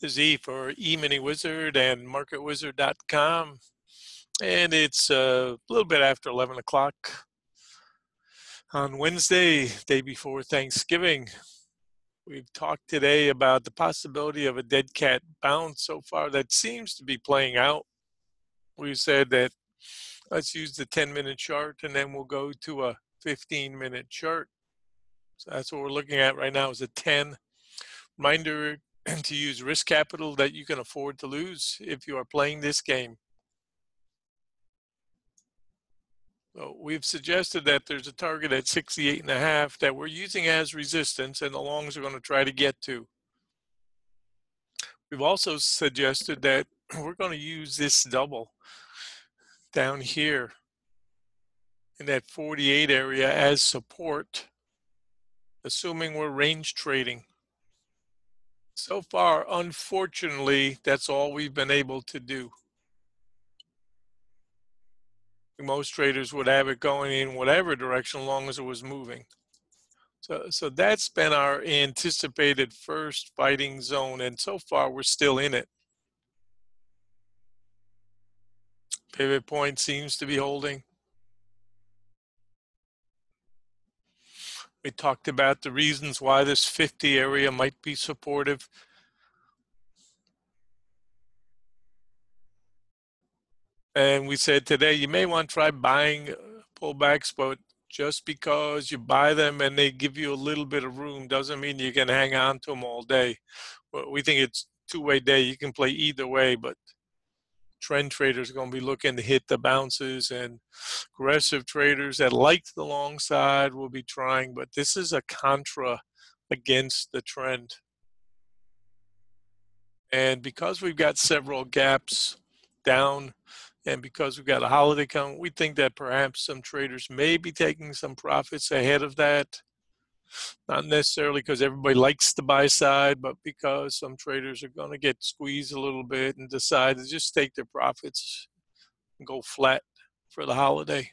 Z for E-mini Wizard and MarketWizard.com. And it's a little bit after 11 o'clock on Wednesday, day before Thanksgiving. We've talked today about the possibility of a dead cat bounce so far that seems to be playing out. We said that let's use the 10-minute chart and then we'll go to a 15-minute chart. So that's what we're looking at right now is a 10. Reminder to use risk capital that you can afford to lose if you are playing this game. So we've suggested that there's a target at 68.5 that we're using as resistance and the longs are going to try to get to. We've also suggested that we're going to use this double down here in that 48 area as support, assuming we're range trading. So far, unfortunately, that's all we've been able to do. Most traders would have it going in whatever direction, as long as it was moving. So that's been our anticipated first fighting zone, and so far we're still in it. Pivot point seems to be holding. We talked about the reasons why this 50 area might be supportive. And we said today you may want to try buying pullbacks, but just because you buy them and they give you a little bit of room doesn't mean you can hang on to them all day. We think it's two-way day. You can play either way, but trend traders are going to be looking to hit the bounces, and aggressive traders that like the long side will be trying, but this is a contra against the trend. And because we've got several gaps down and because we've got a holiday coming, we think that perhaps some traders may be taking some profits ahead of that. Not necessarily because everybody likes the buy side, but because some traders are going to get squeezed a little bit and decide to just take their profits and go flat for the holiday.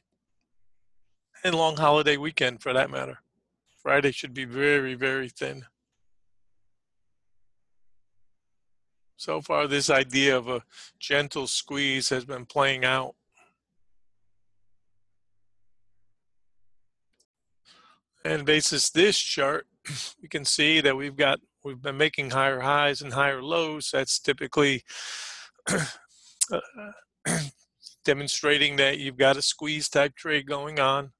And long holiday weekend for that matter. Friday should be very, very thin. So far, this idea of a gentle squeeze has been playing out. And basis this chart, you can see that we've been making higher highs and higher lows. That's typically demonstrating that you've got a squeeze type trade going on.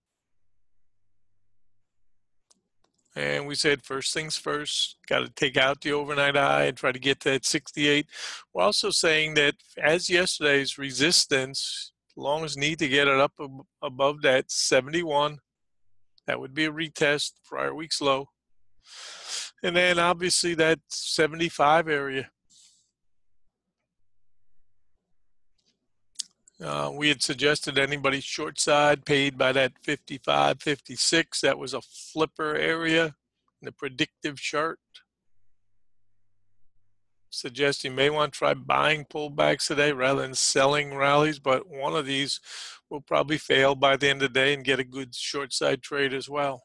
And we said first things first, got to take out the overnight high and try to get to that 68. We're also saying that as yesterday's resistance, longs need to get it up above that 71. That would be a retest, prior week's low. And then obviously that 75 area. We had suggested anybody short side paid by that 55, 56. That was a flipper area in the predictive chart. Suggest you may want to try buying pullbacks today rather than selling rallies, but one of these will probably fail by the end of the day and get a good short side trade as well.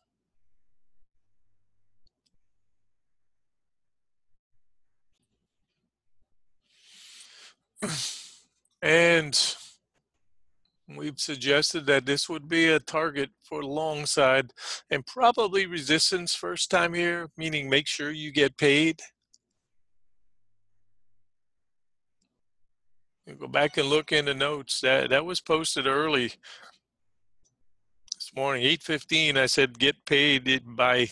And we've suggested that this would be a target for long side and probably resistance first time here, meaning make sure you get paid. You go back and look in the notes. That was posted early this morning, 8:15. I said get paid by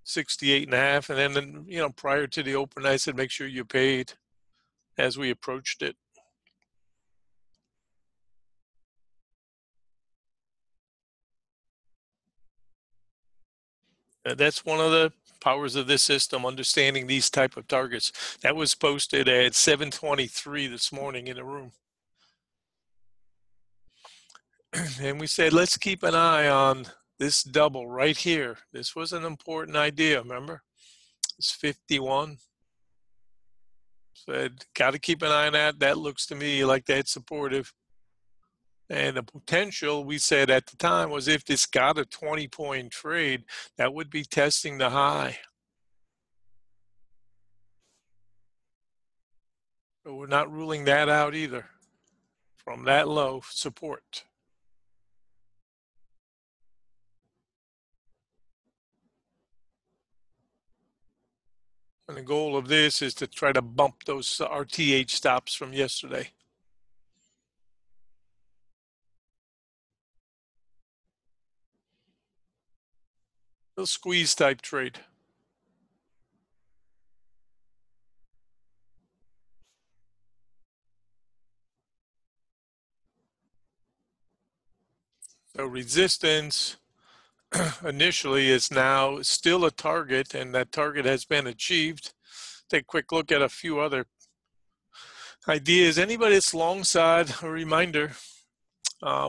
68.5, and then prior to the open, I said make sure you paid as we approached it. That's one of the powers of this system, understanding these type of targets. That was posted at 7:23 this morning in the room. And we said, let's keep an eye on this double right here. This was an important idea, remember? It's 51. Said, got to keep an eye on that. That looks to me like that's supportive. And the potential, we said at the time, was if this got a 20-point trade, that would be testing the high. But we're not ruling that out either from that low support. And the goal of this is to try to bump those RTH stops from yesterday. A squeeze type trade. So resistance initially is now still a target, and that target has been achieved. Take a quick look at a few other ideas. Anybody that's long side, a reminder,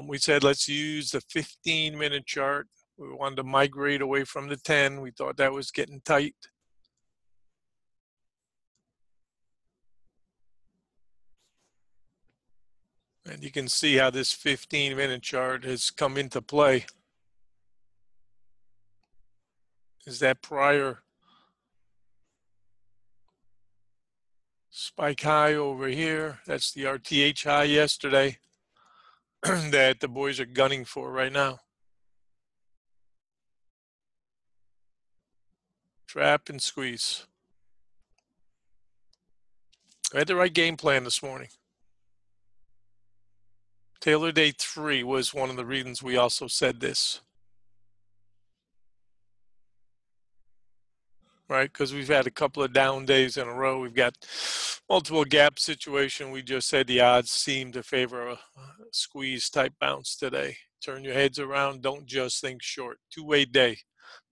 we said let's use the 15-minute chart. We wanted to migrate away from the 10. We thought that was getting tight. And you can see how this 15-minute chart has come into play. Is that prior spike high over here? That's the RTH high yesterday that the boys are gunning for right now. Trap and squeeze. I had the right game plan this morning. Taylor Day 3 was one of the reasons we also said this. Right? Because we've had a couple of down days in a row. We've got multiple gap situation. We just said the odds seem to favor a squeeze type bounce today. Turn your heads around. Don't just think short. Two-way day.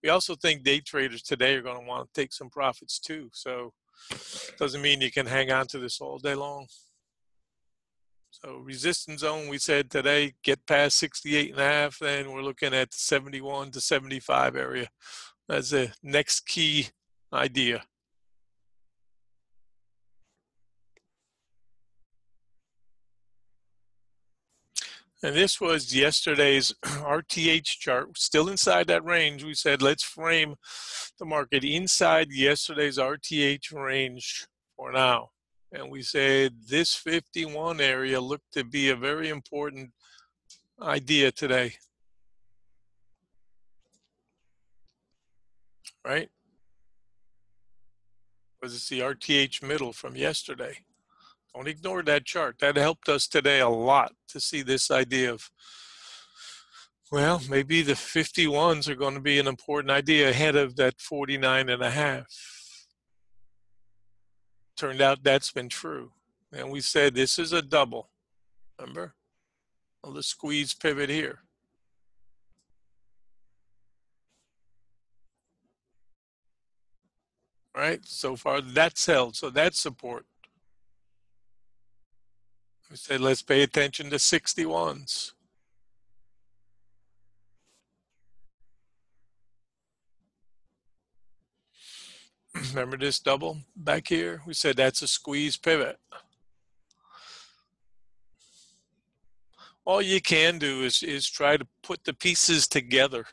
We also think day traders today are going to want to take some profits too. So doesn't mean you can hang on to this all day long. So resistance zone, we said today, get past 68.5, then we're looking at 71 to 75 area as the next key idea. And this was yesterday's RTH chart, still inside that range. We said, let's frame the market inside yesterday's RTH range for now. And we said this 51 area looked to be a very important idea today. Right? Because it's the RTH middle from yesterday. Don't ignore that chart. That helped us today a lot to see this idea of, well, maybe the 51s are going to be an important idea ahead of that 49.5. Turned out that's been true. And we said this is a double. Remember? Well, the squeeze pivot here. Right? So far, that's held. So that's support. We said let's pay attention to 61s. Remember this double back here? We said that's a squeeze pivot. All you can do is try to put the pieces together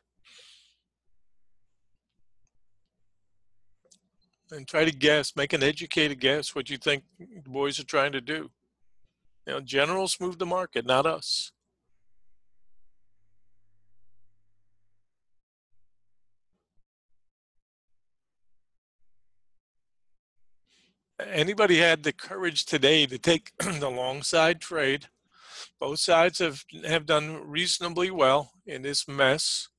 and try to guess, make an educated guess what you think the boys are trying to do. You know, generals move the market, not us. Anybody had the courage today to take the long side trade? Both sides have done reasonably well in this mess,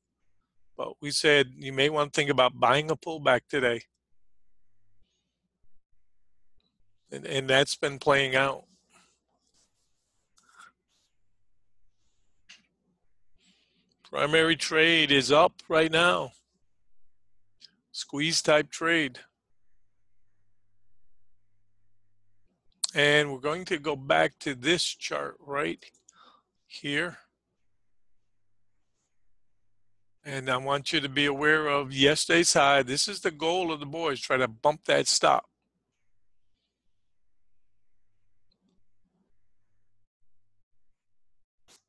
but we said you may want to think about buying a pullback today. And that's been playing out. Primary trade is up right now. Squeeze type trade. And we're going to go back to this chart right here. And I want you to be aware of yesterday's high. This is the goal of the boys, try to bump that stop.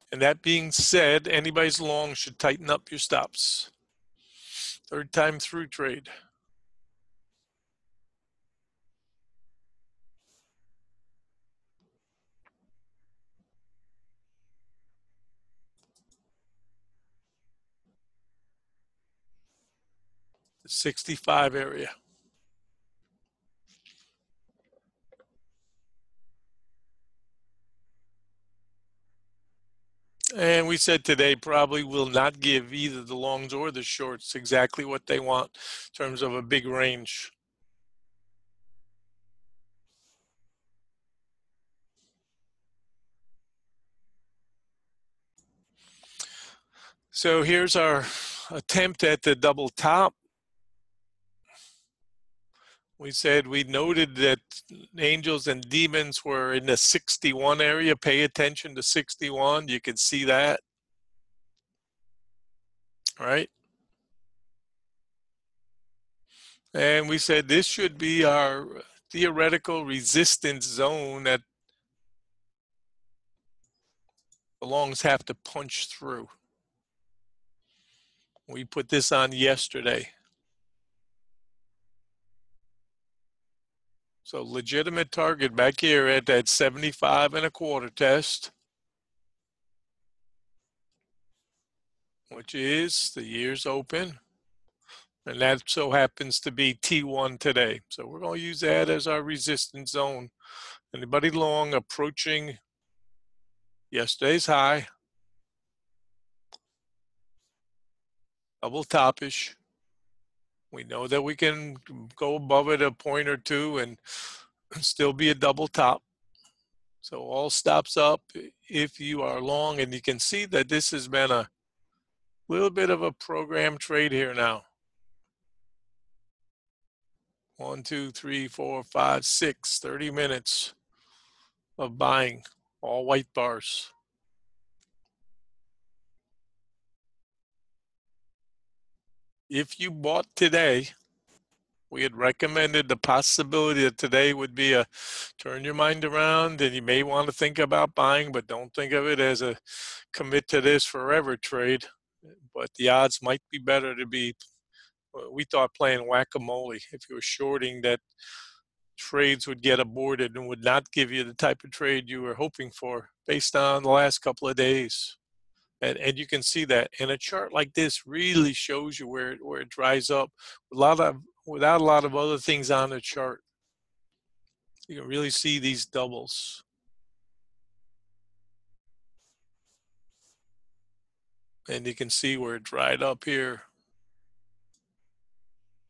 And that being said, anybody's long should tighten up your stops. Third time through trade. the 65 area. And we said today probably will not give either the longs or the shorts exactly what they want in terms of a big range. So here's our attempt at the double top. We said we noted that angels and demons were in the 61 area. Pay attention to 61. You can see that, right? And we said this should be our theoretical resistance zone that the longs have to punch through. We put this on yesterday. So legitimate target back here at that 75.25 test, which is the year's open. And that so happens to be T1 today. So we're going to use that as our resistance zone. Anybody long approaching yesterday's high, double topish. We know that we can go above it a point or two and still be a double top. So all stops up if you are long, and you can see that this has been a little bit of a program trade here now. 1, 2, 3, 4, 5, 6, 30 minutes of buying, all white bars. If you bought today, we had recommended the possibility that today would be a turn your mind around, and you may want to think about buying, but don't think of it as a commit to this forever trade. But the odds might be better to be, we thought, playing whack-a-mole. If you were shorting, that trades would get aborted and would not give you the type of trade you were hoping for based on the last couple of days. And you can see that. And a chart like this really shows you where it dries up without a lot of other things on the chart. You can really see these doubles. And you can see where it dried up here.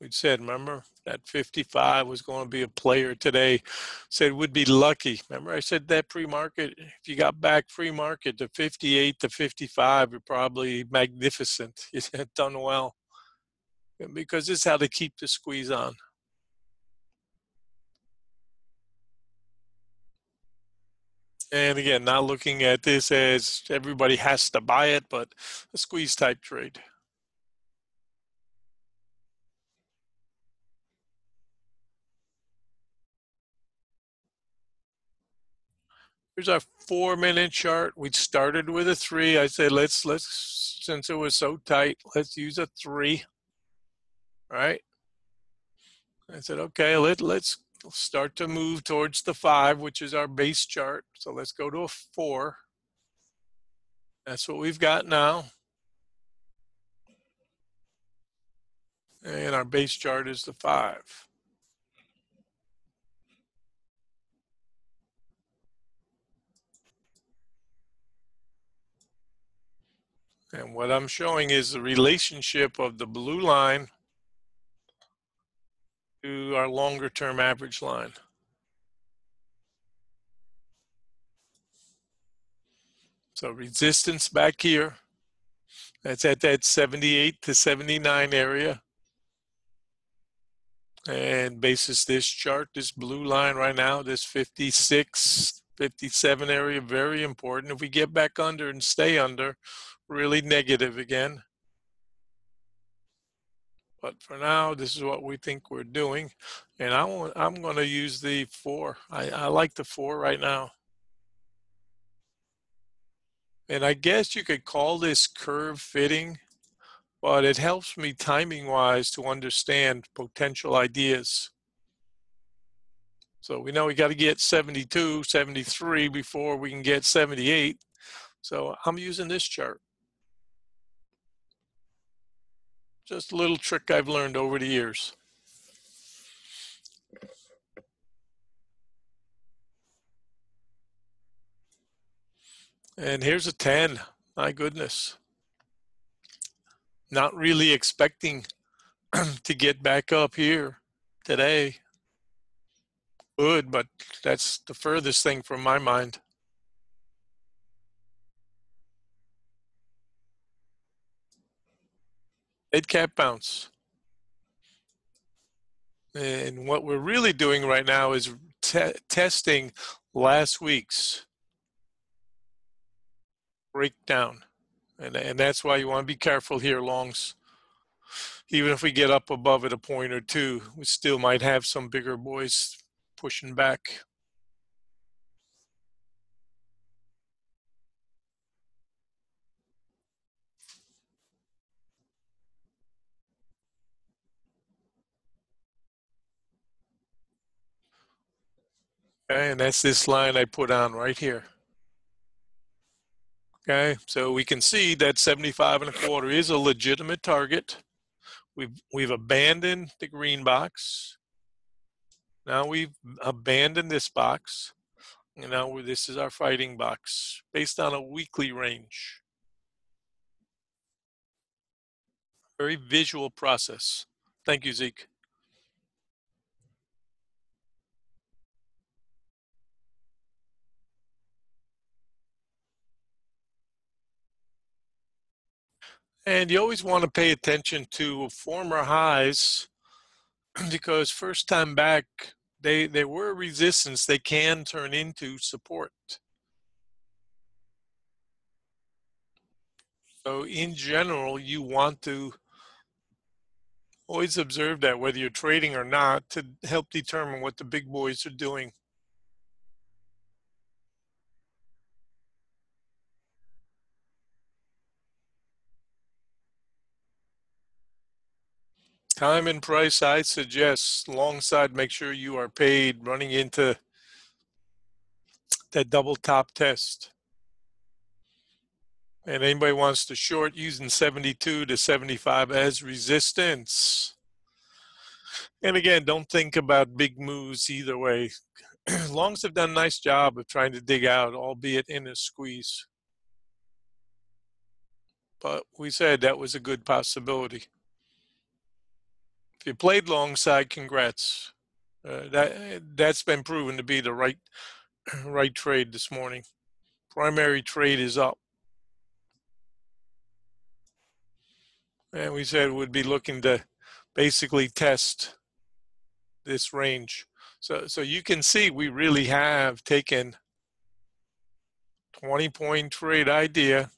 We said, remember, that 55 was going to be a player today. Said would be lucky. Remember I said that pre-market, if you got back pre-market to 58 to 55, you're probably magnificent. You had done well. Because this is how to keep the squeeze on. And again, not looking at this as everybody has to buy it, but a squeeze type trade. Here's our 4-minute chart. We started with a 3. I said, let's since it was so tight, let's use a 3. All right. I said, okay, let's start to move towards the 5, which is our base chart. So let's go to a 4. That's what we've got now. And our base chart is the 5. And what I'm showing is the relationship of the blue line to our longer term average line. So resistance back here, that's at that 78 to 79 area. And basis this chart, this blue line right now, this 56, 57 area, very important. If we get back under and stay under, really negative again. But for now, this is what we think we're doing. And I'm going to use the 4. I like the 4 right now. And I guess you could call this curve fitting, but it helps me timing wise to understand potential ideas. So we know we got to get 72, 73 before we can get 78. So I'm using this chart. Just a little trick I've learned over the years. And here's a 10. My goodness. Not really expecting to get back up here today. Good, but that's the furthest thing from my mind. Mid cap bounce. And what we're really doing right now is testing last week's breakdown. And that's why you want to be careful here, longs. Even if we get up above it a point or two, we still might have some bigger boys pushing back. Okay, and that's this line I put on right here. Okay, so we can see that 75.25 is a legitimate target. We've abandoned the green box. Now we've abandoned this box. And now this is our fighting box based on a weekly range. Very visual process. Thank you, Zeke. And you always want to pay attention to former highs because first time back, they were resistance. They can turn into support. So in general, you want to always observe that whether you're trading or not to help determine what the big boys are doing. Time and price, I suggest long side, make sure you are paid running into that double top test. And anybody wants to short using 72 to 75 as resistance. And again, don't think about big moves either way. Longs have done a nice job of trying to dig out, albeit in a squeeze. But we said that was a good possibility. If you played long side, congrats. That's been proven to be the right trade this morning. Primary trade is up. And we said we'd be looking to basically test this range. So you can see we really have taken 20-point trade idea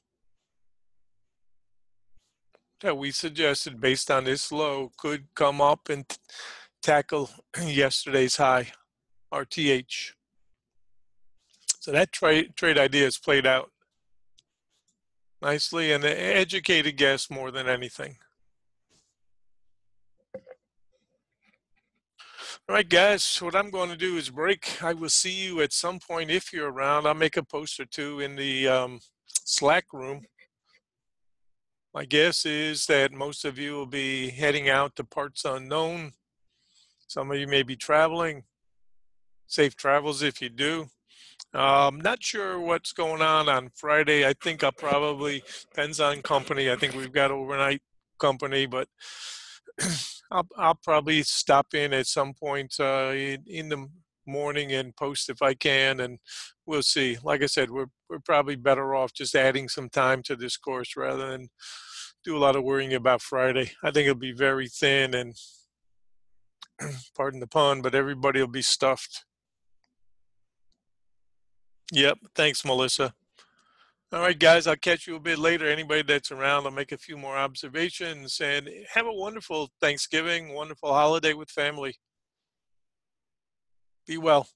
that we suggested based on this low could come up and tackle yesterday's high, RTH. So that trade idea has played out nicely, and an educated guess more than anything. All right, guys, what I'm going to do is break. I will see you at some point if you're around. I'll make a post or two in the Slack room. My guess is that most of you will be heading out to parts unknown. Some of you may be traveling. Safe travels if you do. Not sure what's going on Friday. I think I'll probably, depends on company. I think we've got overnight company, but I'll probably stop in at some point in the morning and post if I can, and we'll see. Like I said, we're probably better off just adding some time to this course rather than do a lot of worrying about Friday. I think it'll be very thin and, pardon the pun, but everybody will be stuffed. Yep. Thanks, Melissa. All right, guys, I'll catch you a bit later. Anybody that's around, I'll make a few more observations and have a wonderful Thanksgiving, wonderful holiday with family. Be well.